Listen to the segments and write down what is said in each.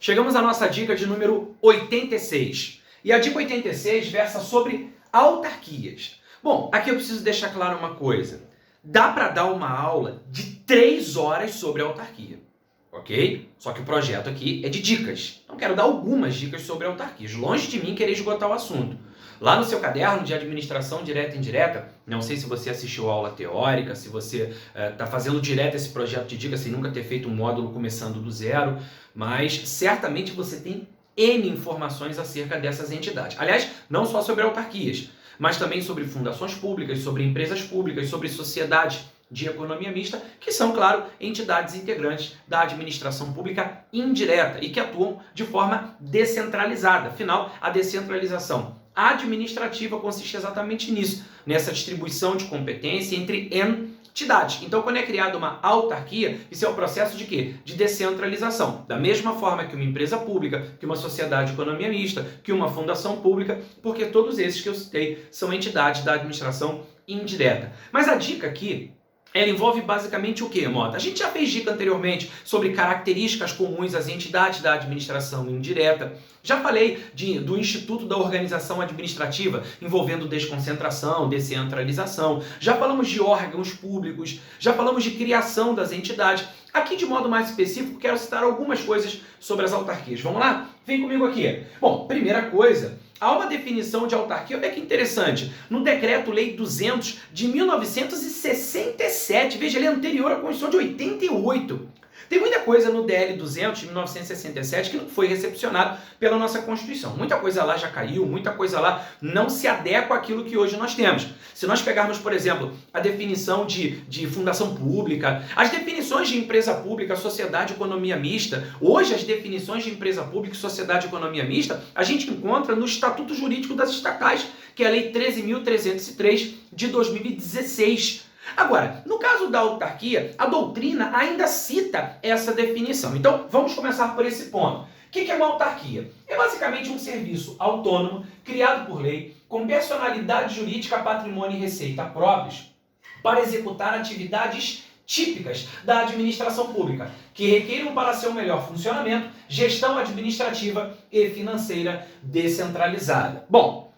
Chegamos à nossa dica de número 86. E a dica 86 versa sobre autarquias. Bom, aqui eu preciso deixar claro uma coisa. Dá para dar uma aula de 3 horas sobre autarquia, ok? Só que o projeto aqui é de dicas. Então quero dar algumas dicas sobre autarquias. Longe de mim querer esgotar o assunto. Lá no seu caderno de administração direta e indireta, não sei se você assistiu a aula teórica, se você está fazendo direto esse projeto de dicas sem nunca ter feito um módulo começando do zero, mas certamente você tem N informações acerca dessas entidades. Aliás, não só sobre autarquias, mas também sobre fundações públicas, sobre empresas públicas, sobre sociedades de economia mista, que são, claro, entidades integrantes da administração pública indireta e que atuam de forma descentralizada. Afinal, a descentralização administrativa consiste exatamente nisso, nessa distribuição de competência entre entidades. Então, quando é criada uma autarquia, isso é o processo de quê? De descentralização. Da mesma forma que uma empresa pública, que uma sociedade de economia mista, que uma fundação pública, porque todos esses que eu citei são entidades da administração indireta. Mas a dica aqui, ela envolve basicamente o que, Mota? A gente já fez dica anteriormente sobre características comuns às entidades da administração indireta. Já falei do Instituto da Organização Administrativa, envolvendo desconcentração, descentralização. Já falamos de órgãos públicos, já falamos de criação das entidades. Aqui, de modo mais específico, quero citar algumas coisas sobre as autarquias. Vamos lá? Vem comigo aqui. Bom, primeira coisa, há uma definição de autarquia, olha que interessante, no Decreto-Lei 200 de 1967, veja, ele é anterior à Constituição de 88. Tem muita coisa no DL 200 de 1967 que não foi recepcionado pela nossa Constituição. Muita coisa lá já caiu, muita coisa lá não se adequa àquilo que hoje nós temos. Se nós pegarmos, por exemplo, a definição de fundação pública, as definições de empresa pública, sociedade, economia mista, hoje as definições de empresa pública, sociedade, economia mista, a gente encontra no Estatuto Jurídico das Estatais, que é a Lei 13.303 de 2016. Agora, no caso da autarquia, a doutrina ainda cita essa definição. Então, vamos começar por esse ponto. O que é uma autarquia? É basicamente um serviço autônomo, criado por lei, com personalidade jurídica, patrimônio e receita próprios, para executar atividades típicas da administração pública, que requeram para seu melhor funcionamento, gestão administrativa e financeira descentralizada. Bom,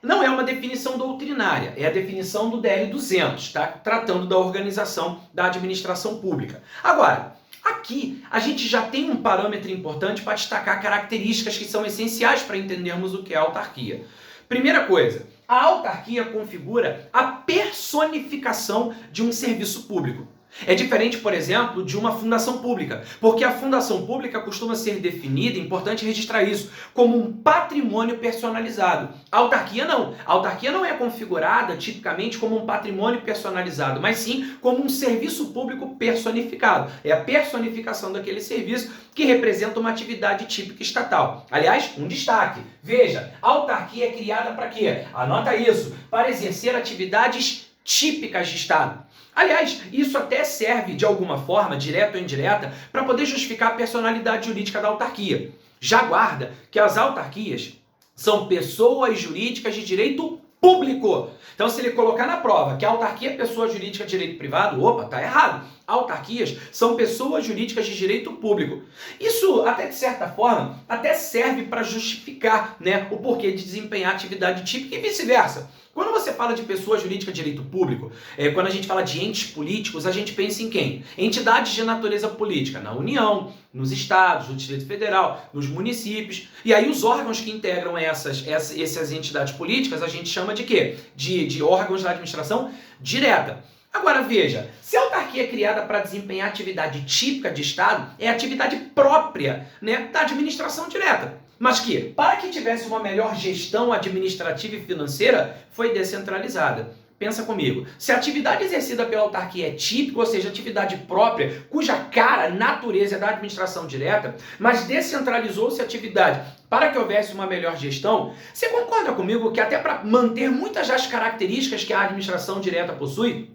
não é uma definição doutrinária, é a definição do DL 200, tá? Tratando da organização da administração pública. Agora, aqui a gente já tem um parâmetro importante para destacar características que são essenciais para entendermos o que é autarquia. Primeira coisa, a autarquia configura a personificação de um serviço público. É diferente, por exemplo, de uma fundação pública, porque a fundação pública costuma ser definida, é importante registrar isso, como um patrimônio personalizado. A autarquia não. A autarquia não é configurada tipicamente como um patrimônio personalizado, mas sim como um serviço público personificado. É a personificação daquele serviço que representa uma atividade típica estatal. Aliás, um destaque. Veja, a autarquia é criada para quê? Anota isso, para exercer atividades típicas de Estado. Aliás, isso até serve de alguma forma, direta ou indireta, para poder justificar a personalidade jurídica da autarquia. Já guarda que as autarquias são pessoas jurídicas de direito público. Então, se ele colocar na prova que a autarquia é pessoa jurídica de direito privado, opa, tá errado. Autarquias são pessoas jurídicas de direito público. Isso, até de certa forma, até serve para justificar, né, o porquê de desempenhar atividade típica e vice-versa. Quando você fala de pessoa jurídica de direito público, quando a gente fala de entes políticos, a gente pensa em quem? Entidades de natureza política, na União, nos estados, no Distrito Federal, nos municípios. E aí os órgãos que integram essas entidades políticas, a gente chama de quê? De órgãos da administração direta. Agora veja, se a autarquia é criada para desempenhar atividade típica de Estado, é atividade própria, né, da administração direta. Mas que, para que tivesse uma melhor gestão administrativa e financeira, foi descentralizada. Pensa comigo, se a atividade exercida pela autarquia é típica, ou seja, atividade própria, cuja cara, natureza é da administração direta, mas descentralizou-se a atividade para que houvesse uma melhor gestão, você concorda comigo que até para manter muitas das características que a administração direta possui,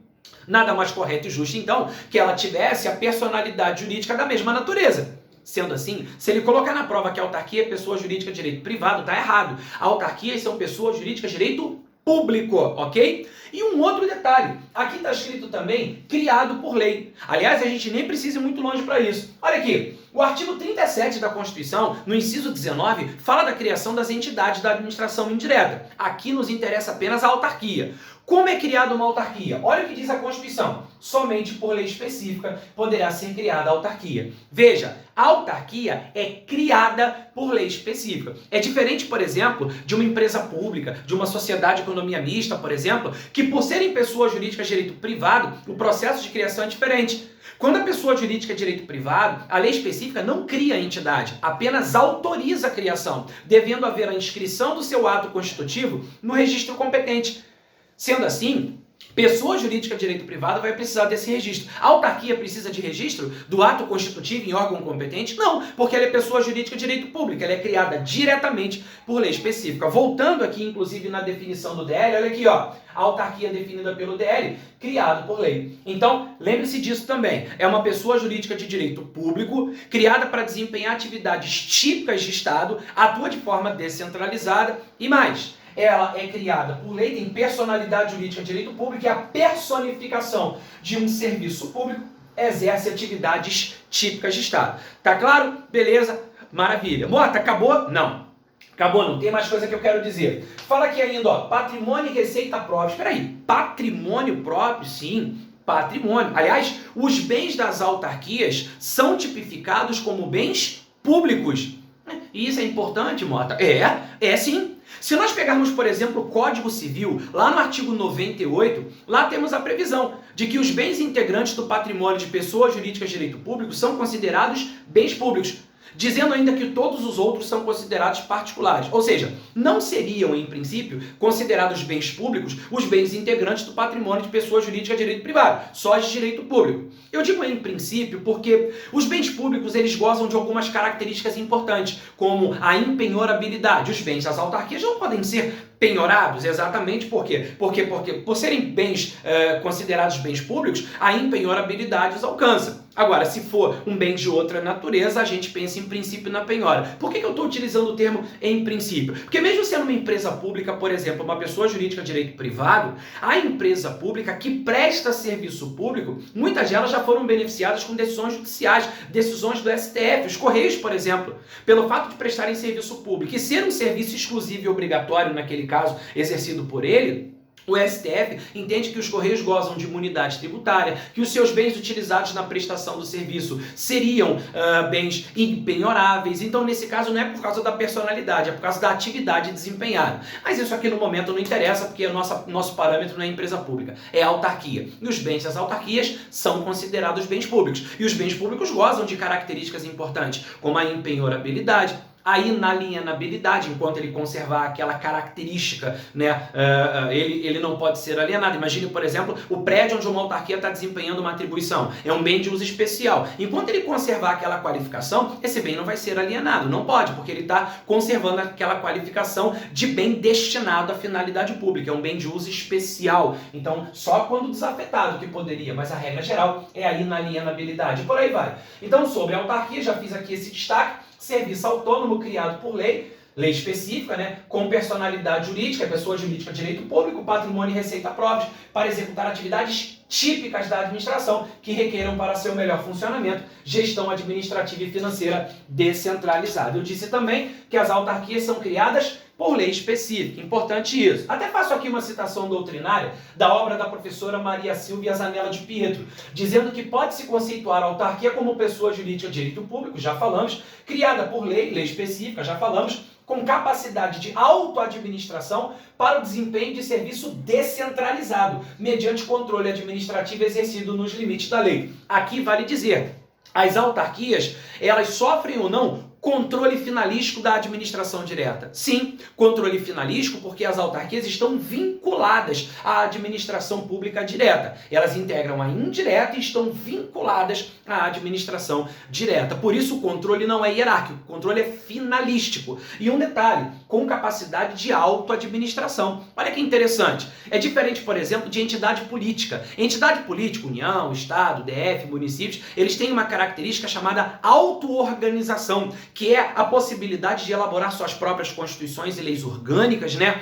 nada mais correto e justo, então, que ela tivesse a personalidade jurídica da mesma natureza? Sendo assim, se ele colocar na prova que a autarquia é pessoa jurídica de direito privado, está errado. Autarquias são pessoas jurídicas de direito público, ok? E um outro detalhe, aqui está escrito também, criado por lei. Aliás, a gente nem precisa ir muito longe para isso. Olha aqui, o artigo 37 da Constituição, no inciso 19, fala da criação das entidades da administração indireta. Aqui nos interessa apenas a autarquia. Como é criada uma autarquia? Olha o que diz a Constituição. Somente por lei específica poderá ser criada a autarquia. Veja, a autarquia é criada por lei específica. É diferente, por exemplo, de uma empresa pública, de uma sociedade de economia mista, por exemplo, que por serem pessoas jurídicas de direito privado, o processo de criação é diferente. Quando a pessoa jurídica é direito privado, a lei específica não cria a entidade, apenas autoriza a criação, devendo haver a inscrição do seu ato constitutivo no registro competente. Sendo assim, pessoa jurídica de direito privado vai precisar desse registro. A autarquia precisa de registro do ato constitutivo em órgão competente? Não, porque ela é pessoa jurídica de direito público, ela é criada diretamente por lei específica. Voltando aqui, inclusive, na definição do DL, olha aqui, ó, a autarquia definida pelo DL, criado por lei. Então, lembre-se disso também. É uma pessoa jurídica de direito público, criada para desempenhar atividades típicas de Estado, atua de forma descentralizada e mais. Ela é criada por lei, tem personalidade jurídica de direito público e a personificação de um serviço público exerce atividades típicas de Estado. Tá claro? Beleza? Maravilha. Mota, acabou? Não. Acabou, não tem mais coisa que eu quero dizer. Fala aqui ainda, ó, patrimônio e receita própria. Espera aí, patrimônio próprio, sim. Patrimônio. Aliás, os bens das autarquias são tipificados como bens públicos. E isso é importante, Mota? É sim. Se nós pegarmos, por exemplo, o Código Civil, lá no artigo 98, lá temos a previsão de que os bens integrantes do patrimônio de pessoas jurídicas de direito público são considerados bens públicos, dizendo ainda que todos os outros são considerados particulares. Ou seja, não seriam, em princípio, considerados bens públicos os bens integrantes do patrimônio de pessoas jurídicas de direito privado, só de direito público. Eu digo em princípio porque os bens públicos eles gozam de algumas características importantes, como a impenhorabilidade. Os bens das autarquias não podem ser penhorados, exatamente por quê? Porque por serem bens considerados bens públicos, a impenhorabilidade os alcança. Agora, se for um bem de outra natureza, a gente pensa em princípio na penhora. Por que eu estou utilizando o termo em princípio? Porque mesmo sendo uma empresa pública, por exemplo, uma pessoa jurídica de direito privado, a empresa pública que presta serviço público, muitas delas já foram beneficiadas com decisões judiciais, decisões do STF, os Correios, por exemplo, pelo fato de prestarem serviço público e ser um serviço exclusivo e obrigatório, naquele caso, exercido por ele. O STF entende que os Correios gozam de imunidade tributária, que os seus bens utilizados na prestação do serviço seriam bens impenhoráveis. Então, nesse caso, não é por causa da personalidade, é por causa da atividade desempenhada. Mas isso aqui no momento não interessa, porque o nosso parâmetro não é empresa pública, é a autarquia. E os bens das autarquias são considerados bens públicos. E os bens públicos gozam de características importantes, como a impenhorabilidade, a inalienabilidade, enquanto ele conservar aquela característica, né, ele não pode ser alienado. Imagine, por exemplo, o prédio onde uma autarquia está desempenhando uma atribuição. É um bem de uso especial. Enquanto ele conservar aquela qualificação, esse bem não vai ser alienado. Não pode, porque ele está conservando aquela qualificação de bem destinado à finalidade pública. É um bem de uso especial. Então, só quando desafetado que poderia, mas a regra geral é a inalienabilidade. Por aí vai. Então, sobre a autarquia, já fiz aqui esse destaque. Serviço autônomo criado por lei específica, né, com personalidade jurídica, pessoa jurídica de direito público, patrimônio e receita próprios, para executar atividades típicas da administração que requeram para seu melhor funcionamento gestão administrativa e financeira descentralizada. Eu disse também que as autarquias são criadas por lei específica. Importante isso. Até faço aqui uma citação doutrinária da obra da professora Maria Silvia Zanella de Pietro, dizendo que pode-se conceituar a autarquia como pessoa jurídica de direito público, já falamos, criada por lei específica, já falamos, com capacidade de autoadministração para o desempenho de serviço descentralizado, mediante controle administrativo exercido nos limites da lei. Aqui vale dizer, as autarquias, elas sofrem ou não controle finalístico da administração direta. Sim, controle finalístico porque as autarquias estão vinculadas à administração pública direta. Elas integram a indireta e estão vinculadas à administração direta. Por isso o controle não é hierárquico, o controle é finalístico. E um detalhe, com capacidade de autoadministração. Olha que interessante. É diferente, por exemplo, de entidade política. Entidade política, União, Estado, DF, municípios, eles têm uma característica chamada auto-organização, que é a possibilidade de elaborar suas próprias constituições e leis orgânicas, né?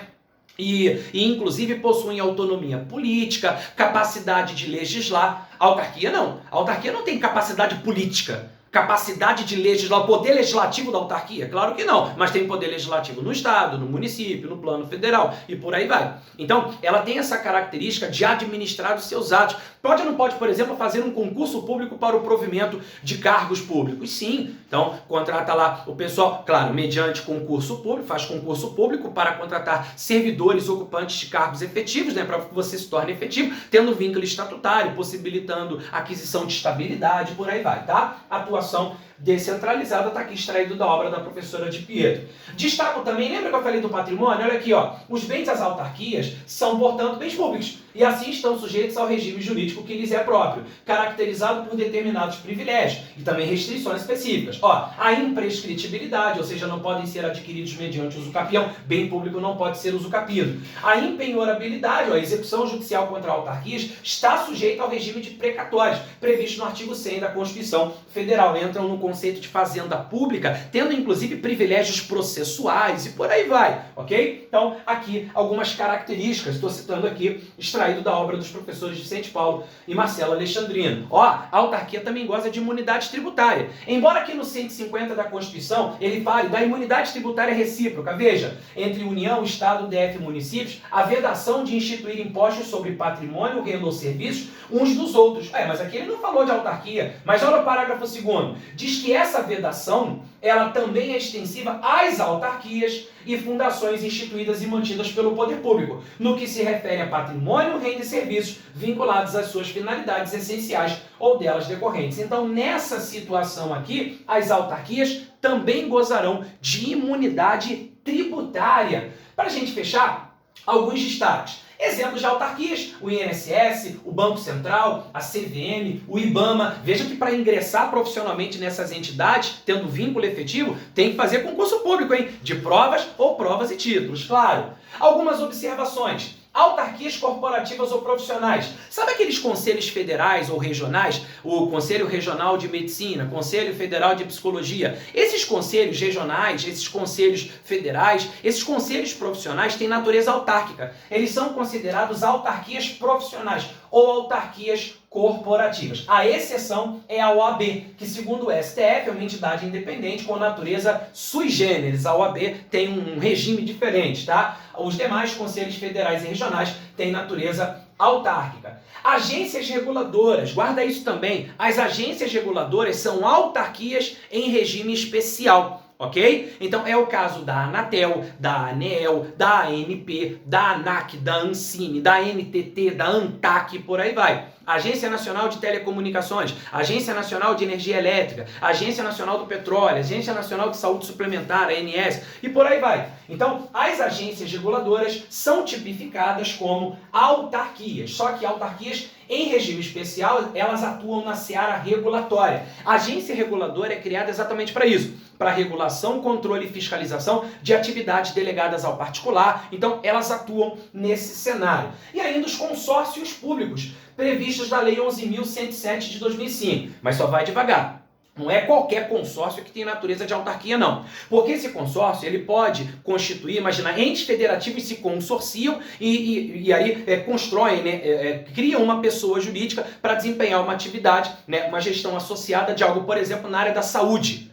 e inclusive possuem autonomia política, capacidade de legislar. A autarquia não. A autarquia não tem capacidade política. Capacidade de legislar, o poder legislativo da autarquia? Claro que não, mas tem poder legislativo no estado, no município, no plano federal e por aí vai. Então, ela tem essa característica de administrar os seus atos. Pode ou não pode, por exemplo, fazer um concurso público para o provimento de cargos públicos? Sim. Então, contrata lá o pessoal, claro, mediante concurso público, faz concurso público para contratar servidores ocupantes de cargos efetivos, né, para que você se torne efetivo, tendo vínculo estatutário, possibilitando aquisição de estabilidade, por aí vai, tá? Atuação descentralizada está aqui extraído da obra da professora de Pietro. Destaco também, lembra que eu falei do patrimônio? Olha aqui, ó, os bens das autarquias são, portanto, bens públicos e assim estão sujeitos ao regime jurídico que lhes é próprio, caracterizado por determinados privilégios e também restrições específicas. Ó, a imprescritibilidade, ou seja, não podem ser adquiridos mediante uso capião, bem público não pode ser uso capino. A impenhorabilidade, ó, a execução judicial contra autarquias, está sujeita ao regime de precatórios, previsto no artigo 100 da Constituição Federal. Entram no conceito de fazenda pública, tendo inclusive privilégios processuais e por aí vai, ok? Então, aqui algumas características, estou citando aqui, extraído da obra dos professores Vicente Paulo e Marcelo Alexandrino. Ó, a autarquia também goza de imunidade tributária. Embora aqui no 150 da Constituição ele fale da imunidade tributária recíproca, veja, entre União, Estado, DF e municípios, a vedação de instituir impostos sobre patrimônio, renda ou serviços uns dos outros. Mas aqui ele não falou de autarquia, mas olha o parágrafo 2º. Diz que essa vedação, ela também é extensiva às autarquias e fundações instituídas e mantidas pelo poder público, no que se refere a patrimônio, renda e serviços vinculados às suas finalidades essenciais ou delas decorrentes. Então, nessa situação aqui, as autarquias também gozarão de imunidade tributária. Para a gente fechar, alguns destaques. Exemplos de autarquias, o INSS, o Banco Central, a CVM, o IBAMA. Veja que para ingressar profissionalmente nessas entidades, tendo vínculo efetivo, tem que fazer concurso público, hein? De provas ou provas e títulos, claro. Algumas observações. Autarquias corporativas ou profissionais. Sabe aqueles conselhos federais ou regionais? O Conselho Regional de Medicina, Conselho Federal de Psicologia. Esses conselhos regionais, esses conselhos federais, esses conselhos profissionais têm natureza autárquica. Eles são considerados autarquias profissionais ou autarquias corporativas. A exceção é a OAB, que segundo o STF é uma entidade independente com natureza sui generis. A OAB tem um regime diferente, tá? Os demais conselhos federais e regionais têm natureza autárquica. Agências reguladoras, guarda isso também. As agências reguladoras são autarquias em regime especial. Ok? Então é o caso da Anatel, da ANEEL, da ANP, da ANAC, da ANSIM, da NTT, da ANTAC, por aí vai. Agência Nacional de Telecomunicações, Agência Nacional de Energia Elétrica, Agência Nacional do Petróleo, Agência Nacional de Saúde Suplementar, ANS, e por aí vai. Então, as agências reguladoras são tipificadas como autarquias, só que autarquias em regime especial, elas atuam na seara regulatória. A agência reguladora é criada exatamente para isso, para regulação, controle e fiscalização de atividades delegadas ao particular. Então, elas atuam nesse cenário. E ainda os consórcios públicos, previstos na Lei 11.107 de 2005, mas só vai devagar. Não é qualquer consórcio que tem natureza de autarquia, não. Porque esse consórcio, ele pode constituir, imagina, entes federativos se consorciam e aí constroem, né, criam uma pessoa jurídica para desempenhar uma atividade, né, uma gestão associada de algo, por exemplo, na área da saúde.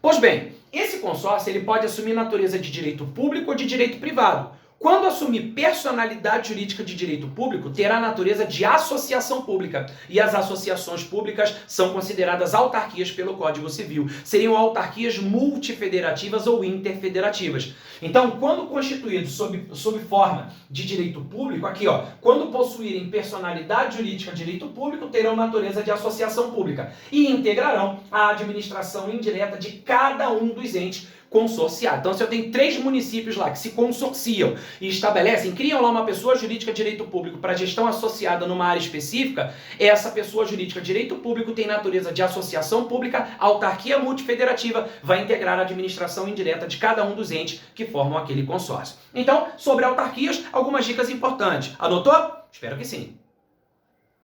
Pois bem, esse consórcio ele pode assumir natureza de direito público ou de direito privado. Quando assumir personalidade jurídica de direito público, terá a natureza de associação pública. E as associações públicas são consideradas autarquias pelo Código Civil. Seriam autarquias multifederativas ou interfederativas. Então, quando constituídos sob forma de direito público, aqui ó, quando possuírem personalidade jurídica de direito público, terão natureza de associação pública. E integrarão a administração indireta de cada um dos entes consorciado. Então, se eu tenho 3 municípios lá que se consorciam e estabelecem, criam lá uma pessoa jurídica de direito público para gestão associada numa área específica, essa pessoa jurídica de direito público tem natureza de associação pública, autarquia multifederativa, vai integrar a administração indireta de cada um dos entes que formam aquele consórcio. Então, sobre autarquias, algumas dicas importantes. Anotou? Espero que sim.